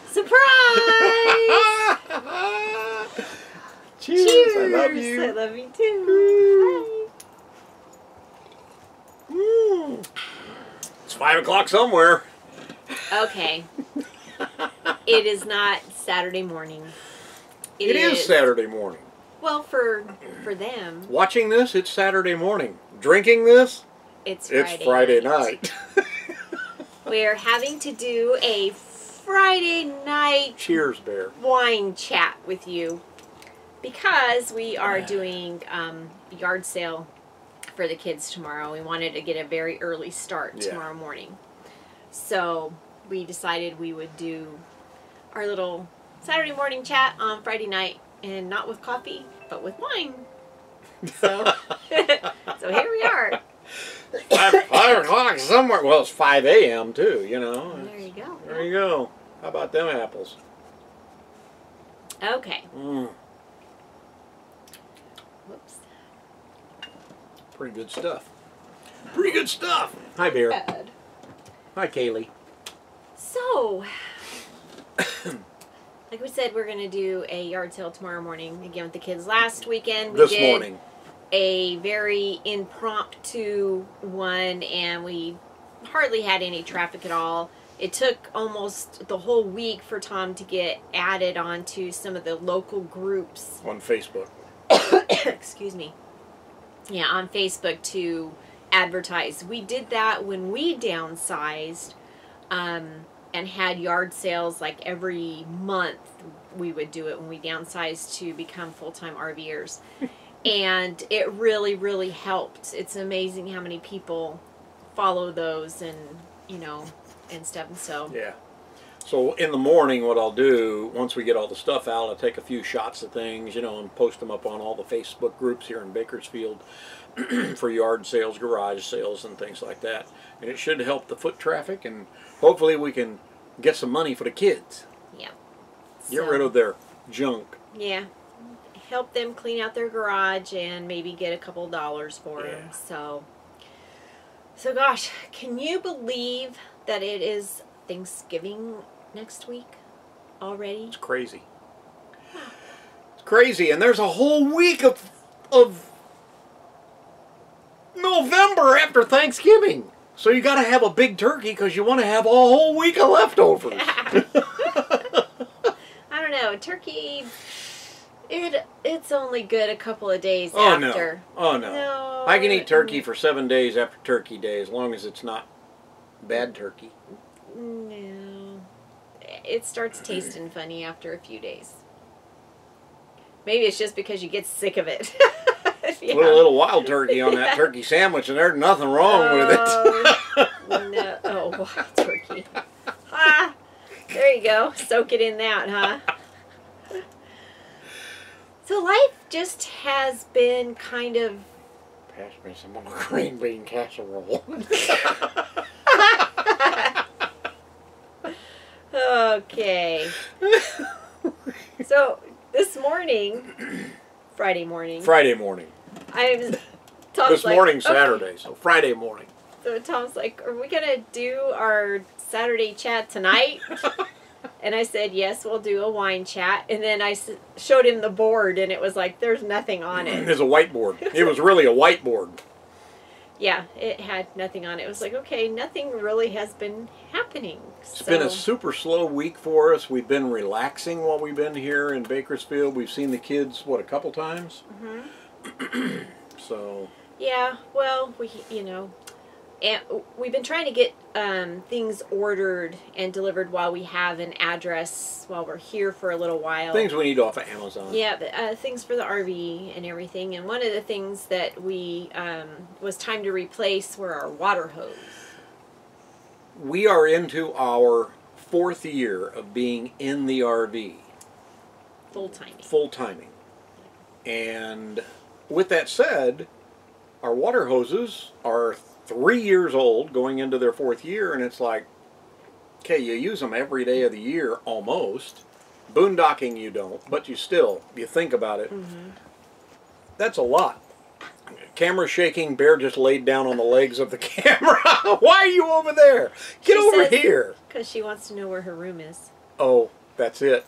Surprise! Cheers! Cheers! I love you. I love you too. It's 5 o'clock somewhere. Bye. Okay. It is not Saturday morning. It is Saturday morning. Well, for them, Watching this, it's Saturday morning. Drinking this, it's Friday night. We're having to do a Friday night Cheers, Bear. wine chat with you because we are doing yard sale for the kids tomorrow. We wanted to get a very early start tomorrow morning. So we decided we would do our little Saturday morning chat on Friday night, and not with coffee, but with wine. So, so here we are. 5 o'clock somewhere. Well, it's 5 a.m. too, you know. There you go. There you go. How about them apples? Okay. Mm, Whoops. pretty good stuff. Pretty good stuff. Hi, Bear. Good. Hi, Kaylee. So, like we said, we're going to do a yard sale tomorrow morning again with the kids. Last weekend we This did morning. a very impromptu one, and we hardly had any traffic at all. It took almost the whole week for Tom to get added onto some of the local groups. On Facebook. Excuse me. Yeah, on Facebook to advertise. We did that when we downsized and had yard sales like every month. We would do it when we downsized to become full-time RVers. And it really, really helped. It's amazing how many people follow those and, you know, and stuff. And so, Yeah. So in the morning, what I'll do, once we get all the stuff out, I'll take a few shots of things, you know, and post them up on all the Facebook groups here in Bakersfield for yard sales, garage sales, and things like that. And it should help the foot traffic, and hopefully we can get some money for the kids. yeah. Get rid of their junk. Yeah. Help them clean out their garage and maybe get a couple dollars for them. So gosh, can you believe that it is Thanksgiving next week already? It's crazy. It's crazy, and there's a whole week of November after Thanksgiving. So you got to have a big turkey because you want to have a whole week of leftovers. I don't know. Turkey, it's only good a couple of days after. Oh, no. No. I can eat turkey for 7 days after Turkey Day as long as it's not bad turkey. No. It starts tasting funny after a few days. Maybe it's just because you get sick of it. Yeah. Put a little wild turkey on that turkey sandwich and there's nothing wrong with it. No. Oh, wild turkey. Ah, there you go. Soak it in that, huh? So life just has been kind of... Pass me some more green bean casserole. Okay. So this morning, Friday morning, I was... Tom's This like, morning's okay. Saturday, so Friday morning. So Tom's like, are we going to do our Saturday chat tonight? And I said, yes, we'll do a wine chat. And then I showed him the board, and it was like, there's nothing on it. It's a whiteboard. It was really a whiteboard. Yeah, it had nothing on it. It was like, okay, nothing really has been happening. It's been a super slow week for us. We've been relaxing while we've been here in Bakersfield. We've seen the kids, what, a couple times? Mm-hmm. So... Yeah, well, and we've been trying to get things ordered and delivered while we have an address while we're here for a little while. Things we need off of Amazon. Yeah, but, things for the RV and everything. And one of the things that we was time to replace were our water hose. We are into our 4th year of being in the RV. Full timing. Full timing. And with that said, our water hoses are 3 years old, going into their 4th year, and it's like, okay, you use them every day of the year, almost. Boondocking you don't, but you think about it, that's a lot. Camera shaking, Bear just laid down on the legs of the camera. Why are you over there? Get over here. Because she wants to know where her room is. Oh, that's it.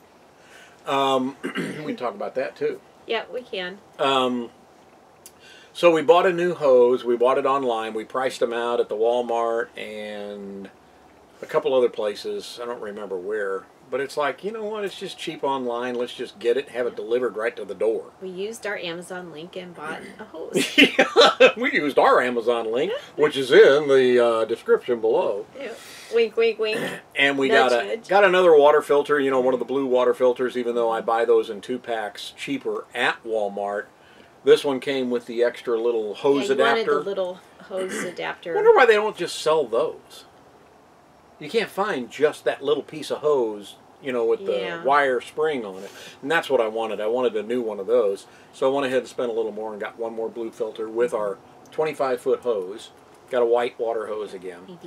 We can talk about that too. Yeah, we can. So we bought a new hose. We bought it online. We priced them out at the Walmart and a couple other places. I don't remember where. But it's like, you know what? It's just cheap online. Let's just get it, have it delivered right to the door. We used our Amazon link and bought a hose. We used our Amazon link, which is in the description below. Yeah. Wink, wink, wink. And we Nudge, got another water filter, you know, one of the blue water filters, even though I buy those in 2-packs cheaper at Walmart. This one came with the extra little hose adapter. Wanted the little hose adapter. I wonder why they don't just sell those. You can't find just that little piece of hose, you know, with the wire spring on it. And that's what I wanted. I wanted a new one of those. So I went ahead and spent a little more and got one more blue filter with our 25-foot hose. Got a white water hose again.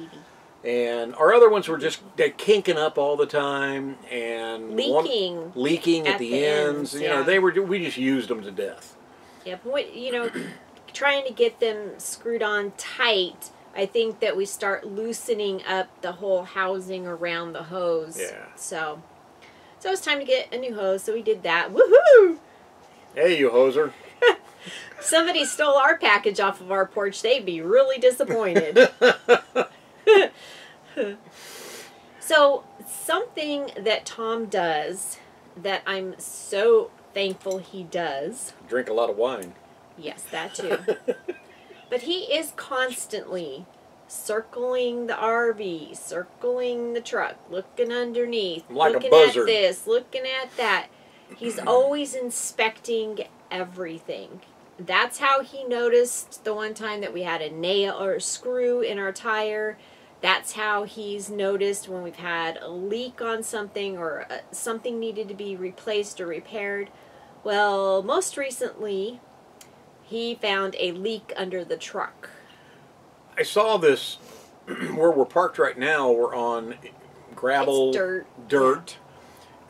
And our other ones were just, they're kinking up all the time and leaking at the ends. You know, we just used them to death. Yeah, but you know, trying to get them screwed on tight, I think that we start loosening up the whole housing around the hose. Yeah. So it's time to get a new hose, so we did that. Woohoo! Hey, you hoser. Somebody stole our package off of our porch. They'd be really disappointed. So, something that Tom does that I'm so thankful he does. Drink a lot of wine. Yes, that too. But he is constantly circling the RV, circling the truck, looking underneath, like looking a buzzard. at this, looking at that. He's always inspecting everything. That's how he noticed the one time that we had a nail or a screw in our tire. That's how he's noticed when we've had a leak on something or something needed to be replaced or repaired. Well, most recently, he found a leak under the truck. I saw this where we're parked right now. We're on gravel, it's dirt.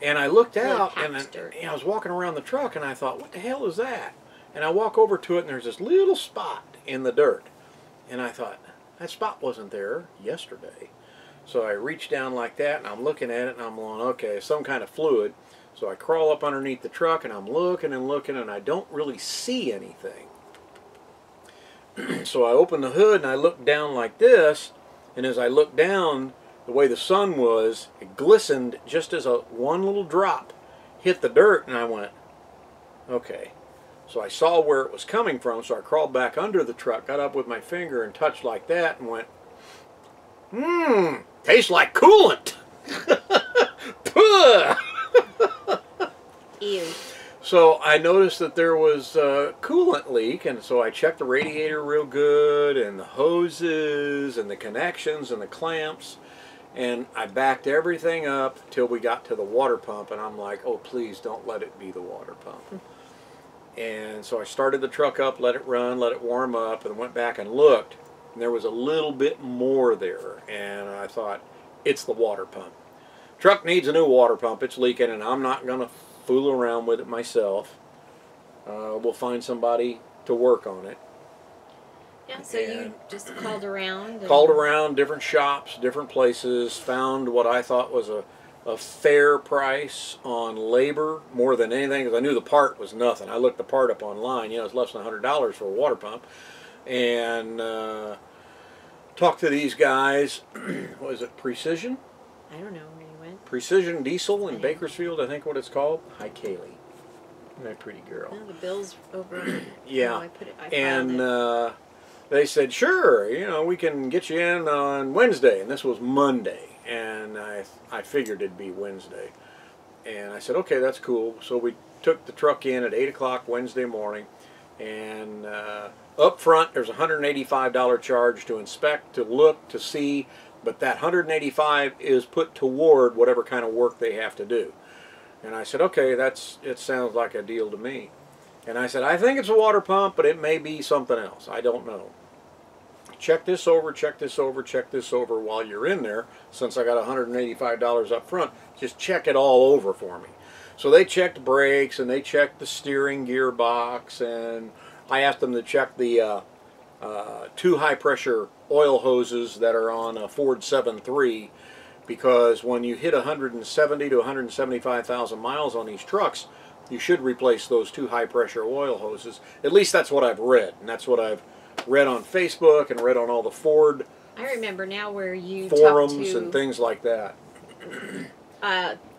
Yeah. And I looked out like and I was walking around the truck and I thought, what the hell is that? And I walk over to it and there's this little spot in the dirt. And I thought, that spot wasn't there yesterday. So I reached down like that and I'm looking at it and I'm going, okay, some kind of fluid. So I crawl up underneath the truck and I'm looking and looking and I don't really see anything. So I open the hood and I look down like this, and as I looked down, the way the sun was, it glistened just as one little drop hit the dirt, and I went, okay. So I saw where it was coming from, so I crawled back under the truck, got up with my finger and touched like that and went, tastes like coolant. Puh. Ew. So I noticed that there was a coolant leak, and so I checked the radiator real good, and the hoses, and the connections, and the clamps, and I backed everything up till we got to the water pump, and I'm like, oh, please don't let it be the water pump. And so I started the truck up, let it run, let it warm up, and went back and looked, and there was a little bit more there, and I thought, it's the water pump. Truck needs a new water pump. It's leaking, and I'm not going to fool around with it myself. We'll find somebody to work on it. Yeah, so you just called around? Called around different shops, different places, found what I thought was a fair price on labor more than anything, because I knew the part was nothing. I looked the part up online. You know, it's less than $100 for a water pump. And talked to these guys. What is it, Precision? I don't know where you went. Precision Diesel in Bakersfield, I think what it's called. Hi, Kaylee. My pretty girl. No, the bill's over. Yeah. I and they said, sure, you know, we can get you in on Wednesday. And this was Monday. And I figured it'd be Wednesday. And I said, okay, that's cool. So we took the truck in at 8 o'clock Wednesday morning. And up front, there's a $185 charge to inspect, to look, to see. But that $185 is put toward whatever kind of work they have to do. And I said, okay, it sounds like a deal to me. And I said, I think it's a water pump, but it may be something else. I don't know. Check this over, check this over, check this over while you're in there. Since I got $185 up front, just check it all over for me. So they checked brakes, and they checked the steering gearbox, and I asked them to check the 2 high-pressure oil hoses that are on a Ford 7.3 because when you hit 170 to 175,000 miles on these trucks, you should replace those 2 high-pressure oil hoses. At least that's what I've read, and that's what I've read on Facebook and read on all the Ford I remember now where you forums talked to, and things like that.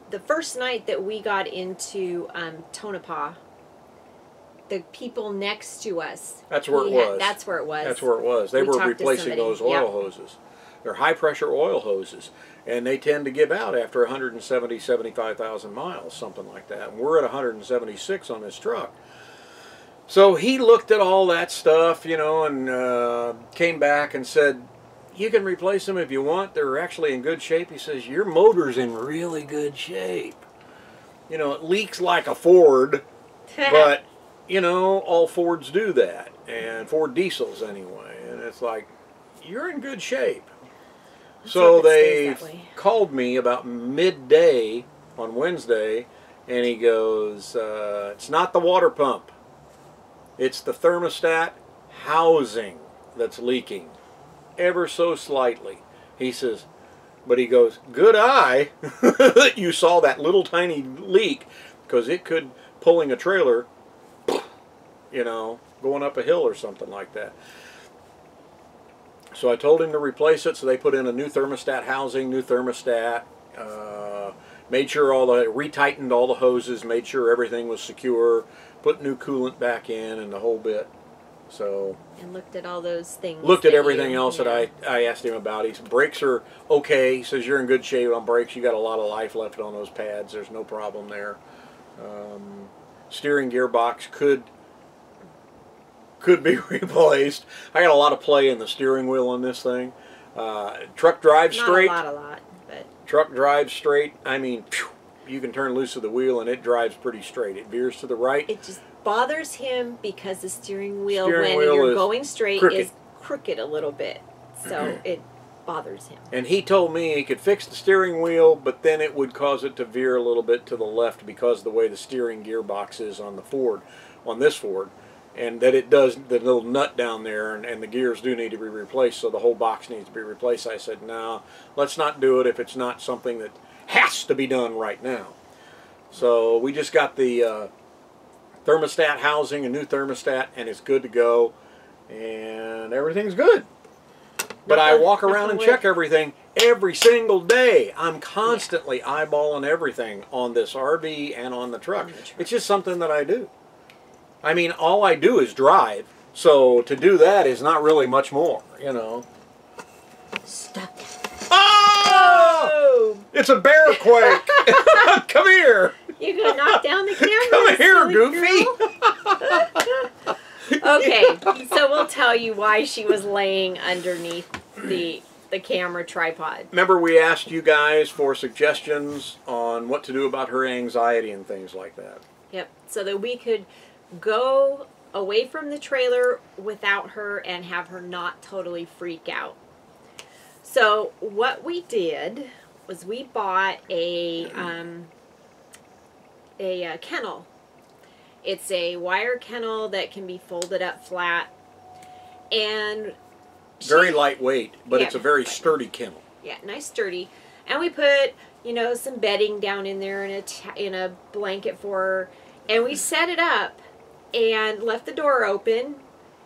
the first night that we got into Tonopah, the people next to us. That's where it was. That's where it was. That's where it was. They We were talked to replacing somebody. those oil hoses. They're high-pressure oil hoses, and they tend to give out after 170, 75,000 miles, something like that. And we're at 176 on this truck. So he looked at all that stuff, you know, and came back and said, you can replace them if you want. They're actually in good shape. He says, your motor's in really good shape. You know, it leaks like a Ford, but, you know, all Fords do that, and Ford diesels anyway. And it's like, you're in good shape. So they called me about midday on Wednesday, and he goes, it's not the water pump. It's the thermostat housing that's leaking ever so slightly. He says, but he goes, good eye that you saw that little tiny leak, because it could, pulling a trailer, you know, going up a hill or something like that. So I told him to replace it, so they put in a new thermostat housing, new thermostat, made sure retightened all the hoses, made sure everything was secure, put new coolant back in and the whole bit. So and looked at all those things. Looked at everything else that I asked him about. He said, brakes are okay. He says, you're in good shape on brakes. You got a lot of life left on those pads. There's no problem there. Steering gearbox could be replaced. I got a lot of play in the steering wheel on this thing. Truck drives straight. Not a lot, but truck drives straight. I mean, phew, you can turn loose of the wheel and it drives pretty straight. It veers to the right. It just bothers him because the steering wheel when you're going straight is crooked a little bit, so it bothers him. And he told me he could fix the steering wheel, but then it would cause it to veer a little bit to the left because of the way the steering gearbox is on the Ford, on this Ford. And that it does, the little nut down there, and the gears do need to be replaced, so the whole box needs to be replaced. I said, no, let's not do it if it's not something that has to be done right now. So we just got the thermostat housing, a new thermostat, and it's good to go, and everything's good. But I walk around and check everything every single day. I'm constantly eyeballing everything on this RV and on the truck. It's just something that I do. I mean, all I do is drive, so to do that is not really much more, you know. Stop that. Oh! It's a bear quake! Come here! You gonna knock down the camera? Come here, Goofy! Okay, so we'll tell you why she was laying underneath the camera tripod. Remember we asked you guys for suggestions on what to do about her anxiety and things like that. Yep, so that we could go away from the trailer without her and have her not totally freak out. So what we did was we bought a kennel. It's a wire kennel that can be folded up flat, and very lightweight, but it's a very sturdy kennel. Yeah, nice sturdy. And we put, you know, some bedding down in there and in a blanket for her, and we set it up and left the door open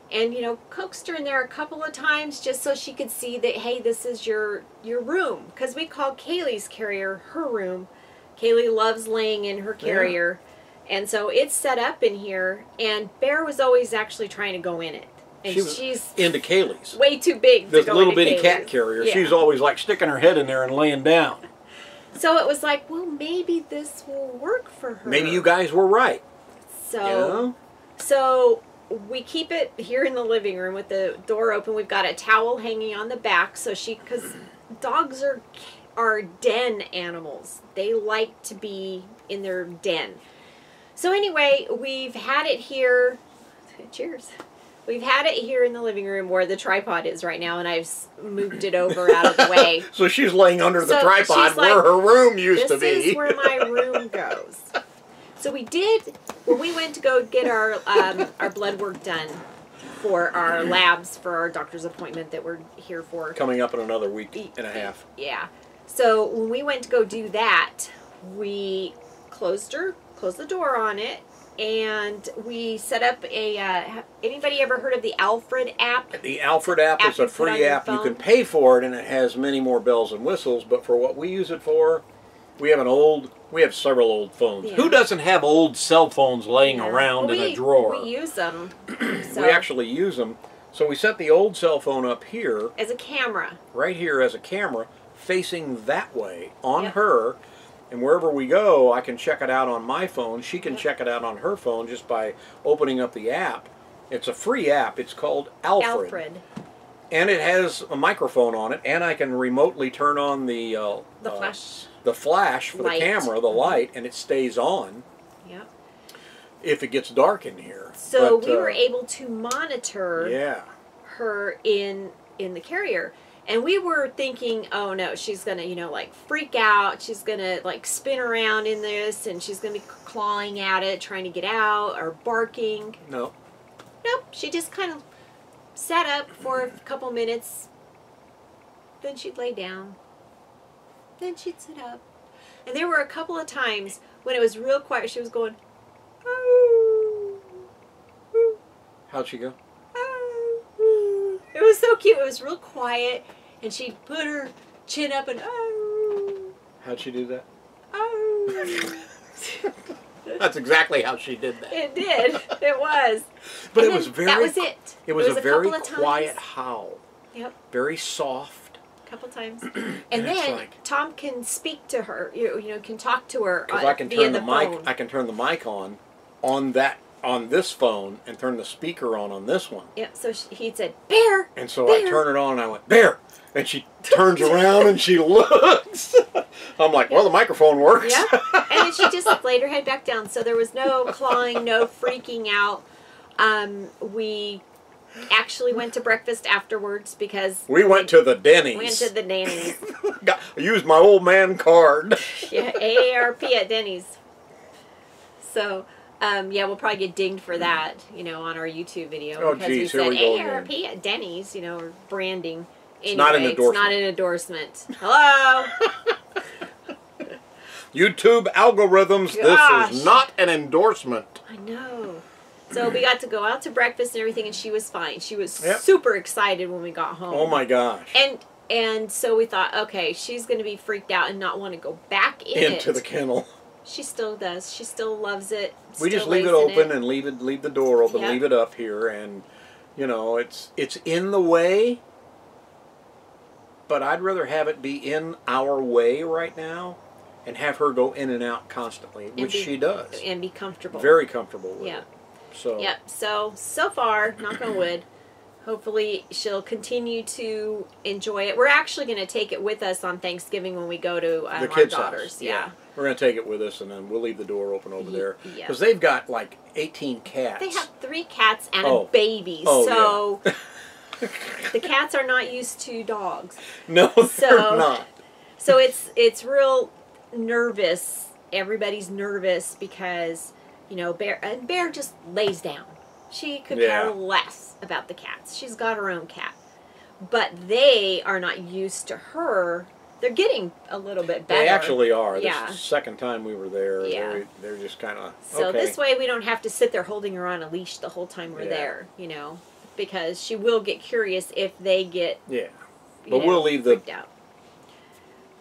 and, you know, coaxed her in there a couple of times just so she could see that, hey, this is your room. Because we call Kaylees Carrier her room. Kaylee loves laying in her carrier. Yeah. And so it's set up in here, and Bear was always actually trying to go in it. And she's into Kaylees. Way too big to go little bitty Kaylees. cat carrier. Yeah. She's always like sticking her head in there and laying down. So it was like, well, maybe this will work for her. Maybe you guys were right. So, so we keep it here in the living room with the door open. We've got a towel hanging on the back, so because dogs are den animals. They like to be in their den. So anyway, we've had it here. Cheers. We've had it here in the living room where the tripod is right now, and I've moved it over out of the way. So she's laying under the tripod where her room used to be. This is where my room goes. So we did, when we went to go get our blood work done for our labs for our doctor's appointment that we're here for. Coming up in another week and a half. Yeah. So when we went to go do that, we closed the door on it, and we set up a, anybody ever heard of the Alfred app? The Alfred app is a free app. You can pay for it, and it has many more bells and whistles, but for what we use it for, we have several old phones. Yeah. Who doesn't have old cell phones laying around in a drawer? We use them. So, we actually use them. So we set the old cell phone up here. as a camera. Right here as a camera, facing that way on her. And wherever we go, I can check it out on my phone. She can check it out on her phone just by opening up the app. It's a free app. It's called Alfred. And it has a microphone on it, and I can remotely turn on the flash for the camera, the light, and it stays on. Yep. If it gets dark in here. So we were able to monitor her in the carrier. And we were thinking, oh no, she's going to, you know, like freak out. She's going to like spin around in this, and she's going to be clawing at it, trying to get out, or barking. No. Nope. She just kind of sat up for a couple minutes. Then she'd lay down. Then she'd sit up. And there were a couple of times when it was real quiet. She was going, oh. How'd she go? It was so cute. It was real quiet, and she'd put her chin up and How'd she do that? Oh. That's exactly how she did that. It did. It was. But and it was very. That was it. It was a very quiet quiet howl. Yep. Very soft. A couple times. And then like, Tom can speak to her. You know, can talk to her because I can turn the mic. phone. I can turn the mic on this phone and turn the speaker on this one. Yep. So he said, "Bear." And so Bear. I turn it on and I went, "Bear." And she turns around and she looks. I'm like, well, the microphone works. Yeah. And then she just laid her head back down. So there was no clawing, no freaking out. We actually went to breakfast afterwards because we went to the Denny's. Went to the Denny's. I used my old man card. Yeah, AARP at Denny's. So, yeah, we'll probably get dinged for that, you know, on our YouTube video. Oh, because geez, we said AARP AARP at Denny's, you know, or branding. Anyway, not an endorsement. It's not an endorsement. Hello? YouTube algorithms, Gosh. this is not an endorsement. I know. So we got to go out to breakfast and everything, and she was fine. She was Yep. super excited when we got home. Oh my gosh. And so we thought, okay, she's going to be freaked out and not want to go back into the kennel. She still does. She still loves it. We just leave it open and leave the door open, leave it up here, and you know, it's in the way. But I'd rather have it be in our way right now and have her go in and out constantly, which she does. And be comfortable. Very comfortable with it. So. Yep. So far, knock on wood, hopefully she'll continue to enjoy it. We're actually going to take it with us on Thanksgiving when we go to the our kids' daughters. house. Yeah. We're going to take it with us, and then we'll leave the door open over there. Yeah. Because they've got like 18 cats. They have 3 cats and a baby. Oh, so the cats are not used to dogs. No, they're not. So it's real nervous. Everybody's nervous because, you know, Bear just lays down. She could care less about the cats. She's got her own cat. But they are not used to her. They're getting a little bit better. They actually are. Yeah. This is the second time we were there. Yeah. They're just kind of, So this way we don't have to sit there holding her on a leash the whole time we're there, you know, because she will get curious if they get but we'll leave freaked out.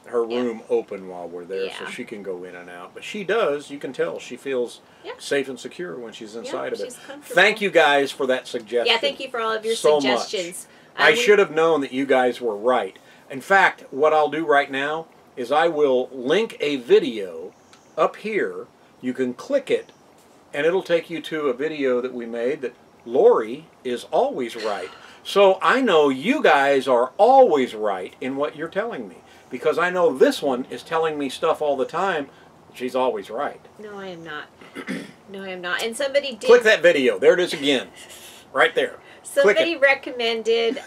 her room open while we're there so she can go in and out. But she does, you can tell, she feels safe and secure when she's inside of it. Thank you guys for that suggestion. Yeah, thank you for all of your suggestions. I should have known that you guys were right. In fact, what I'll do right now is I will link a video up here. You can click it, and it'll take you to a video that we made that Lori is always right. So I know you guys are always right in what you're telling me, because I know this one is telling me stuff all the time. She's always right. No, I am not. No, I am not. And somebody did... Click that video. There it is again. Right there. Somebody recommended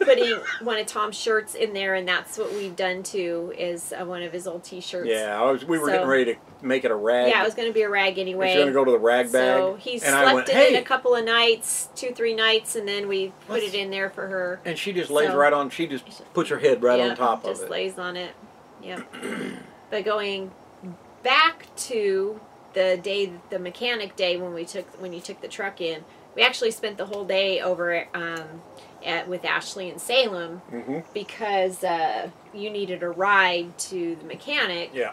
putting one of Tom's shirts in there, and that's what we've done too, is one of his old T-shirts. Yeah, we were getting ready to make it a rag. Yeah, it was going to be a rag anyway. It was going to go to the rag bag. So he slept in it a couple of nights, 2-3 nights, and then we put it in there for her. And she just lays right on, she just puts her head right on top of it. Just lays on it. Yep. But going back to the day, the mechanic day when you took the truck in, we actually spent the whole day over with Ashley in Salem because you needed a ride to the mechanic. Yeah.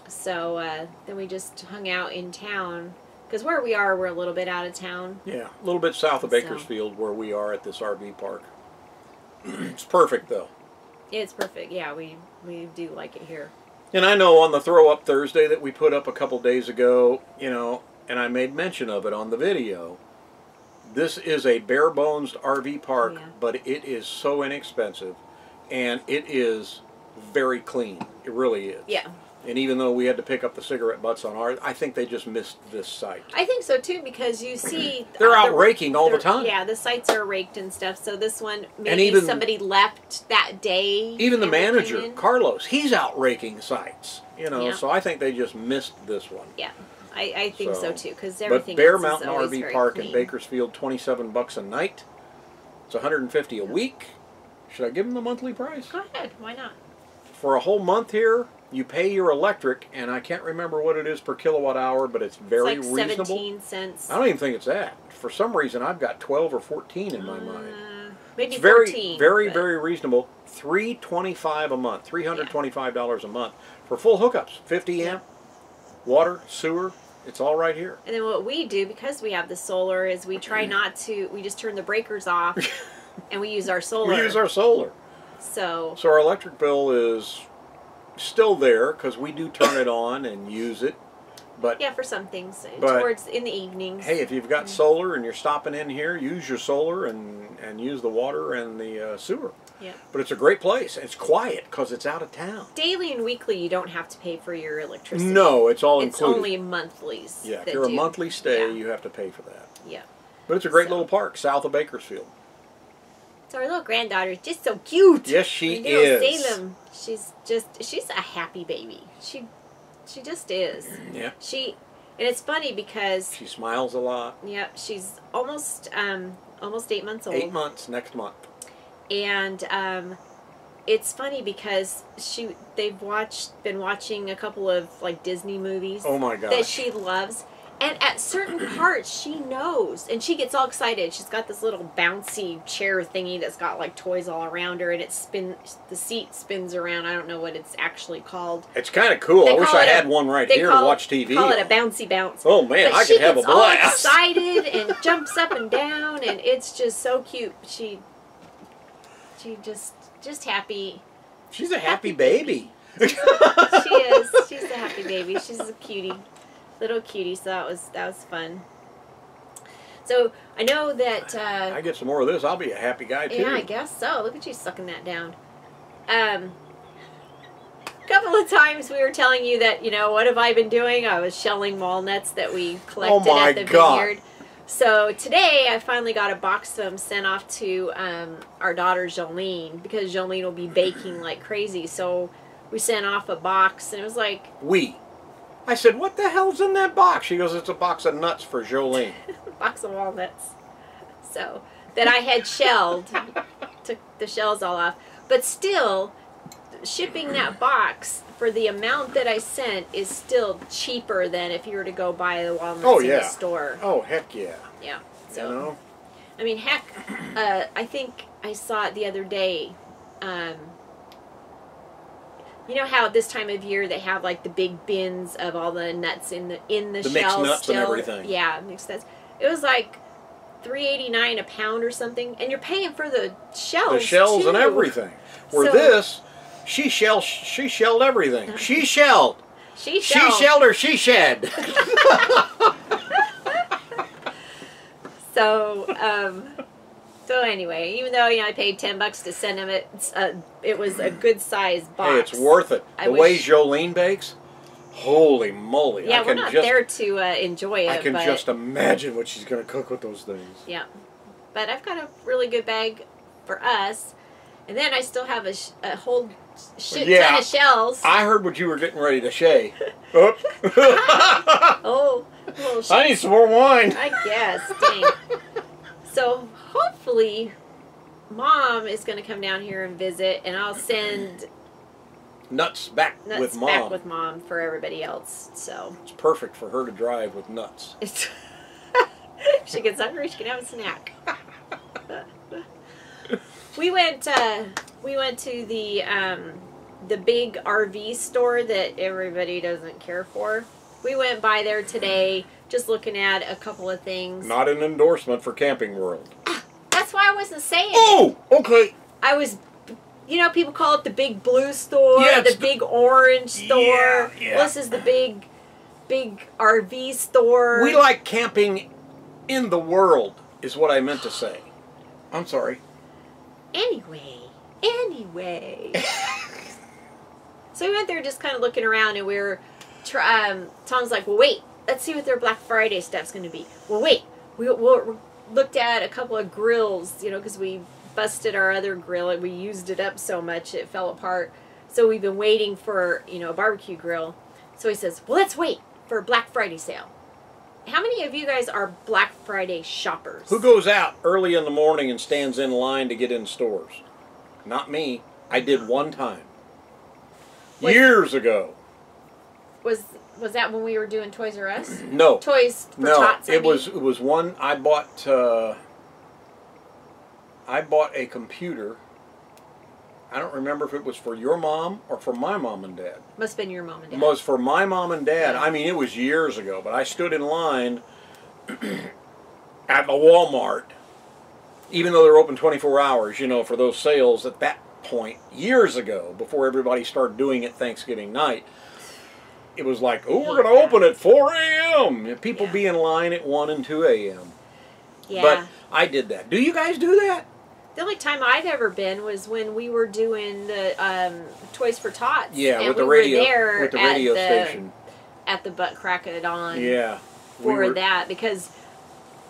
So then we just hung out in town because where we are, we're a little bit out of town. Yeah, a little bit south of Bakersfield where we are at this RV park. It's perfect though. It's perfect. Yeah, we do like it here. And I know on the Throw Up Thursday that we put up a couple days ago, you know, and I made mention of it on the video, this is a bare bones RV park, but it is so inexpensive, and it is very clean. It really is. Yeah. And even though we had to pick up the cigarette butts on ours, I think they just missed this site. I think so too, because you see they're out raking all the time. Yeah, the sites are raked and stuff. So this one, maybe somebody left that day. Even the manager, Carlos, he's out raking sites. You know, so I think they just missed this one. Yeah, I think so too, because everything. But Bear else Mountain is RV Park clean. in Bakersfield, $27 a night. It's $150 a week. Should I give them the monthly price? Go ahead, why not? For a whole month here, you pay your electric, and I can't remember what it is per kilowatt hour, but it's very it's like reasonable. 17 cents. I don't even think it's that. For some reason, I've got 12 or 14 in my mind. Maybe it's very, 14. very reasonable. $325 a month, $325 a month for full hookups. 50 amp, water, sewer. It's all right here. And then what we do, because we have the solar, is we try not to. We just turn the breakers off, and we use our solar. We use our solar. So our electric bill is still there because we do turn it on and use it. But yeah, for some things, towards in the evenings. Hey, if you've got solar and you're stopping in here, use your solar and use the water and the sewer. Yeah. But it's a great place. It's quiet because it's out of town. Daily and weekly, you don't have to pay for your electricity. No, it's all included. It's only monthlies. Yeah, if you're a monthly stay, you have to pay for that. Yeah. But it's a great little park south of Bakersfield. So our little granddaughter is just so cute. Yes, she is. Salem. She's a happy baby. She just is. Yeah. And it's funny because she smiles a lot. Yeah, she's almost 8 months old. 8 months next month. And it's funny because they've been watching a couple of like Disney movies. Oh my gosh. That she loves. And at certain parts, she knows, and she gets all excited. She's got this little bouncy chair thingy that's got like toys all around her, and the seat spins around. I don't know what it's actually called. It's kind of cool. I wish I had one right here to watch TV. They call it a bouncy bounce. Oh man, I could have a blast. She gets all excited and jumps up and down, and it's just so cute. She just happy. She's a happy baby. She is. She's a happy baby. She's a cutie. Little cutie, so that was fun. So I know that I get some more of this, I'll be a happy guy too. Yeah, I guess so. Look at you sucking that down. A couple of times we were telling you that, what have I been doing? I was shelling walnuts that we collected at the vineyard. So today I finally got a box of them sent off to our daughter Jolene, because Jolene will be baking like crazy. So we sent off a box, and it was like I said, what the hell's in that box? She goes, it's a box of nuts for Jolene. A box of walnuts. So, that I had shelled. Took the shells all off. But still, shipping that box for the amount that I sent is still cheaper than if you were to go buy the walnuts in the store. Oh, heck yeah. Yeah. So, I mean, heck, I think I saw it the other day. You know how this time of year they have like the big bins of all the nuts in the shells mixed nuts still? and everything. Yeah, mixed nuts. It was like $3.89 a pound or something, and you're paying for the shells. The shells too. and everything. This, she shelled everything. She shelled. She shelled or she shed. So anyway, even though I paid $10 to send them it was a good size box. Hey, it's worth it. The way Jolene bakes, holy moly! Yeah, we're not there to enjoy it. I can just imagine what she's going to cook with those things. Yeah, but I've got a really good bag for us, and then I still have a whole shit ton of shells. I heard what you were getting ready to say. Oh, I need some more wine. I guess. Dang. So hopefully, Mom is going to come down here and visit, and I'll send Nuts back with Mom. Back with Mom for everybody else. So it's perfect for her to drive with nuts. It's she gets hungry, she can have a snack. We went to the big RV store that everybody doesn't care for. We went by there today, just looking at a couple of things. Not an endorsement for Camping World. That's why I wasn't saying it. Oh, okay. I was, people call it the big blue store, the big orange store. Yeah. Well, this is the big RV store. We like camping in the world, is what I meant to say. I'm sorry. Anyway. So we went there just kind of looking around, and we were, Tom's like, well, wait, let's see what their Black Friday stuff's going to be. Well, wait, we looked at a couple of grills, because we busted our other grill, and we used it up so much it fell apart. So we've been waiting for, a barbecue grill. So he says, well, let's wait for a Black Friday sale. How many of you guys are Black Friday shoppers? Who goes out early in the morning and stands in line to get in stores? Not me. I did one time. Years ago. Was that when we were doing Toys R Us? No. Toys for Tots, it was one I bought. I bought a computer. I don't remember if it was for your mom or for my mom and dad. Must have been your mom and dad. It was for my mom and dad. Yeah. I mean, it was years ago, but I stood in line at the Walmart, even though they're open 24 hours, for those sales at that point, years ago, before everybody started doing it Thanksgiving night. It was like, oh, we're going to open at 4 a.m. People be in line at 1 and 2 a.m. Yeah. But I did that. Do you guys do that? The only time I've ever been was when we were doing the Toys for Tots. Yeah, and with the we radio, were there with the at radio station. At the Butt Crack It On. Yeah. For that, because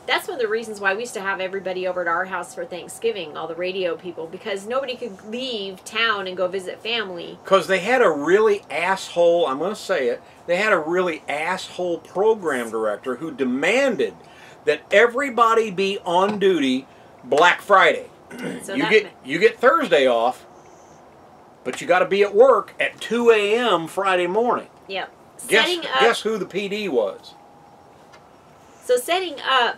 that's one of the reasons why we used to have everybody over at our house for Thanksgiving, all the radio people, because nobody could leave town and go visit family. Because they had a really asshole, I'm going to say it, they had a really asshole program director who demanded that everybody be on duty Black Friday. So you get Thursday off, but you got to be at work at 2 a.m. Friday morning. Yep. Guess who the PD was? So setting up...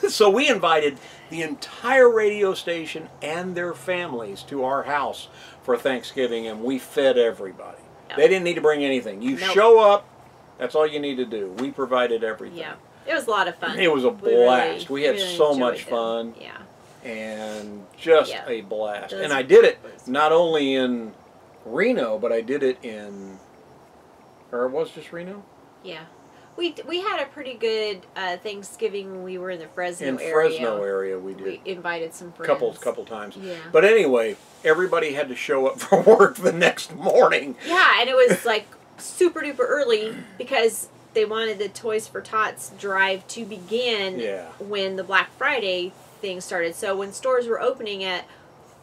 So we invited the entire radio station and their families to our house for Thanksgiving, and we fed everybody. Yep. They didn't need to bring anything. You show up, that's all you need to do. We provided everything. Yeah. It was a lot of fun. It was a blast. We had so much fun. Yeah. And just a blast. And I did it not only in Reno, but I did it in... Or it was just Reno? Yeah. We had a pretty good Thanksgiving when we were in the Fresno area. In Fresno area we did. We invited some friends. Couple times. Yeah. But anyway, everybody had to show up for work the next morning. Yeah, and it was like super duper early because they wanted the Toys for Tots drive to begin when the Black Friday thing started. So when stores were opening at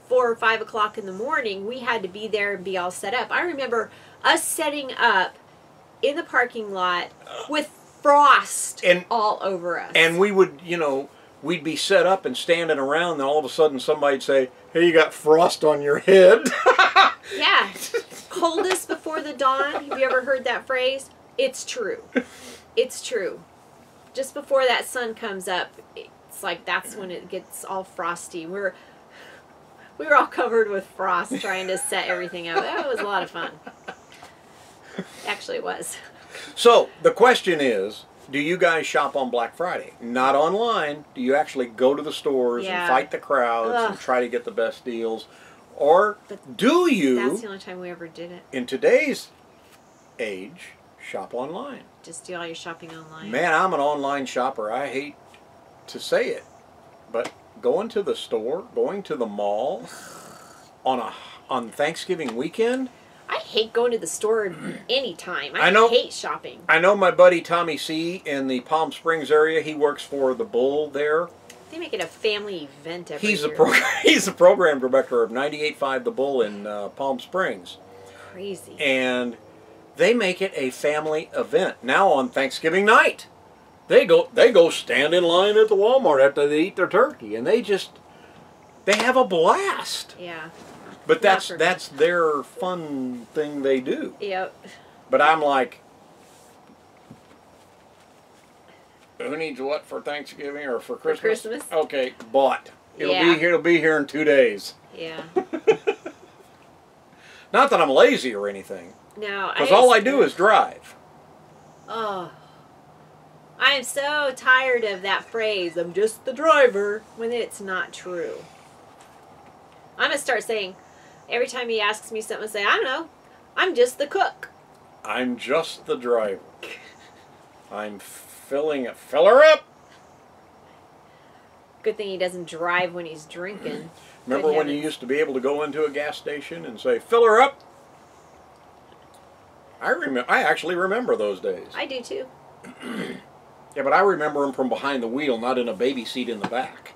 4 or 5 o'clock in the morning, we had to be there and be all set up. I remember us setting up in the parking lot with frost all over us. And we would, we'd be set up and standing around, and all of a sudden somebody'd say, hey, you got frost on your head. Yeah. Coldest before the dawn. Have you ever heard that phrase? It's true. It's true. Just before that sun comes up, it's like that's when it gets all frosty. We were all covered with frost trying to set everything up. That was a lot of fun. Actually, it was. So, the question is, do you guys shop on Black Friday? Not online. Do you actually go to the stores and fight the crowds and try to get the best deals? Or do you... That's the only time we ever did it. In today's age, shop online. Just do all your shopping online. Man, I'm an online shopper. I hate to say it, but going to the store, going to the mall on Thanksgiving weekend... I hate going to the store anytime. I hate shopping. I know my buddy Tommy C. in the Palm Springs area. He works for the Bull there. They make it a family event every year. He's the program director of 98.5 The Bull in Palm Springs. Crazy. And they make it a family event. Now on Thanksgiving night, they go stand in line at the Walmart after they eat their turkey, and they have a blast. Yeah. But that's their fun thing they do. Yep. But I'm like, who needs what for Thanksgiving or for Christmas? For Christmas. Okay, bought. It'll Yeah. be here. It'll be here in 2 days. Yeah. Not that I'm lazy or anything. No. Because all I do is drive. Oh. I am so tired of that phrase, I'm just the driver, when it's not true. I'm going to start saying, every time he asks me something, I say, I don't know, I'm just the cook. I'm just the driver. I'm filling it. Fill her up! Good thing he doesn't drive when he's drinking. Remember when you used to be able to go into a gas station and say, fill her up? I actually remember those days. I do too. Yeah, but I remember them from behind the wheel, not in a baby seat in the back.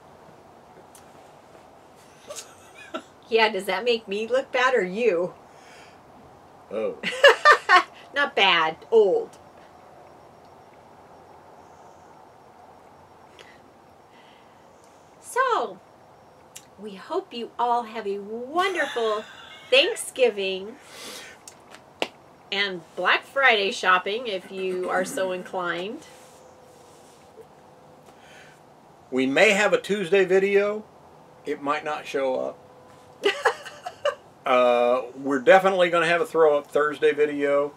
Yeah, does that make me look bad or you? Oh. Not bad, old. So, we hope you all have a wonderful Thanksgiving and Black Friday shopping if you are so inclined. We may have a Tuesday video. It might not show up. We're definitely going to have a throw up Thursday video,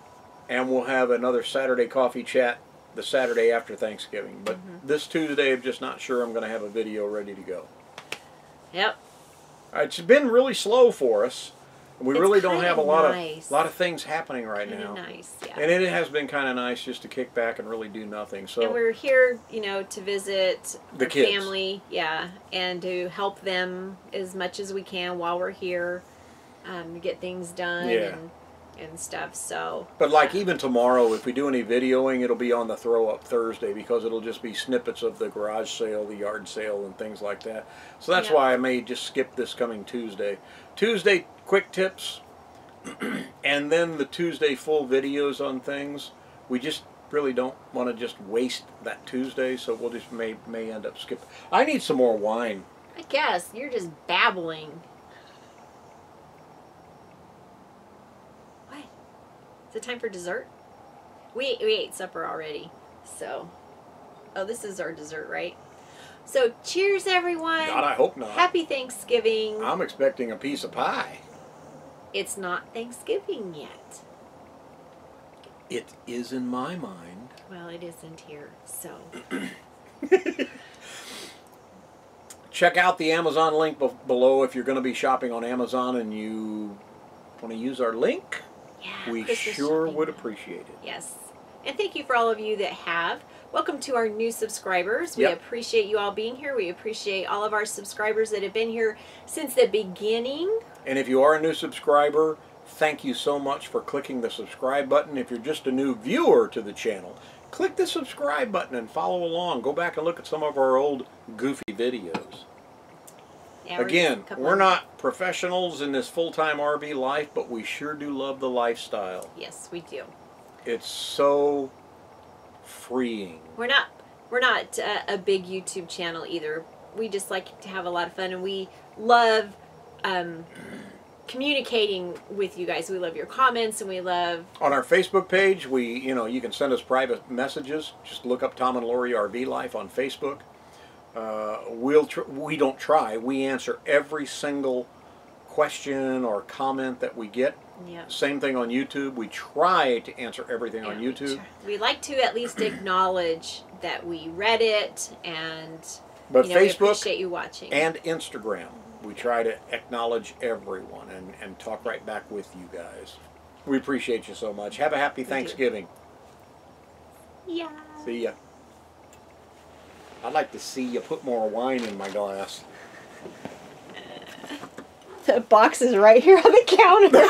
and we'll have another Saturday coffee chat the Saturday after Thanksgiving. But this Tuesday, I'm just not sure I'm going to have a video ready to go. Yep. It's been really slow for us. We really don't have a lot of things happening right now. Nice, yeah. And it has been kind of nice just to kick back and really do nothing. So and we're here, you know, to visit the our kids. family, yeah, and to help them as much as we can while we're here, to get things done and stuff. So, but like even tomorrow, if we do any videoing, it'll be on the Throw Up Thursday because it'll just be snippets of the garage sale, the yard sale, and things like that. So that's why I may just skip this coming Tuesday. Tuesday, quick tips, and then the Tuesday full videos on things. We just really don't want to just waste that Tuesday, so we'll just may end up skipping. I need some more wine. I guess you're just babbling. What? Is it time for dessert? We ate supper already, so. Oh, this is our dessert, right? So, cheers, everyone. God, I hope not. Happy Thanksgiving. I'm expecting a piece of pie. It's not Thanksgiving yet. It is in my mind. Well, it isn't here, so. Check out the Amazon link below if you're going to be shopping on Amazon and you want to use our link. Yeah, we Christmas sure shopping. would appreciate it. Yes. And thank you for all of you that have. Welcome to our new subscribers. We appreciate you all being here. We appreciate all of our subscribers that have been here since the beginning. And if you are a new subscriber, thank you so much for clicking the subscribe button. If you're just a new viewer to the channel, click the subscribe button and follow along. Go back and look at some of our old goofy videos. Yeah, Again, we're not professionals in this full-time RV life, but we sure do love the lifestyle. Yes, we do. It's so freeing. We're not a big YouTube channel either. We just like to have a lot of fun, and we love communicating with you guys. We love your comments, and we love on our Facebook page. You can send us private messages. Just look up Tom and Lori RV Life on Facebook. We answer every single question or comment that we get. Yeah. Same thing on YouTube. We try to answer everything on YouTube. We like to at least acknowledge that we read it, and but we Facebook appreciate you watching. And Instagram, we try to acknowledge everyone and talk right back with you guys. We appreciate you so much. Have a happy Thanksgiving. Yeah. See ya. I'd like to see you put more wine in my glass. The box is right here on the counter.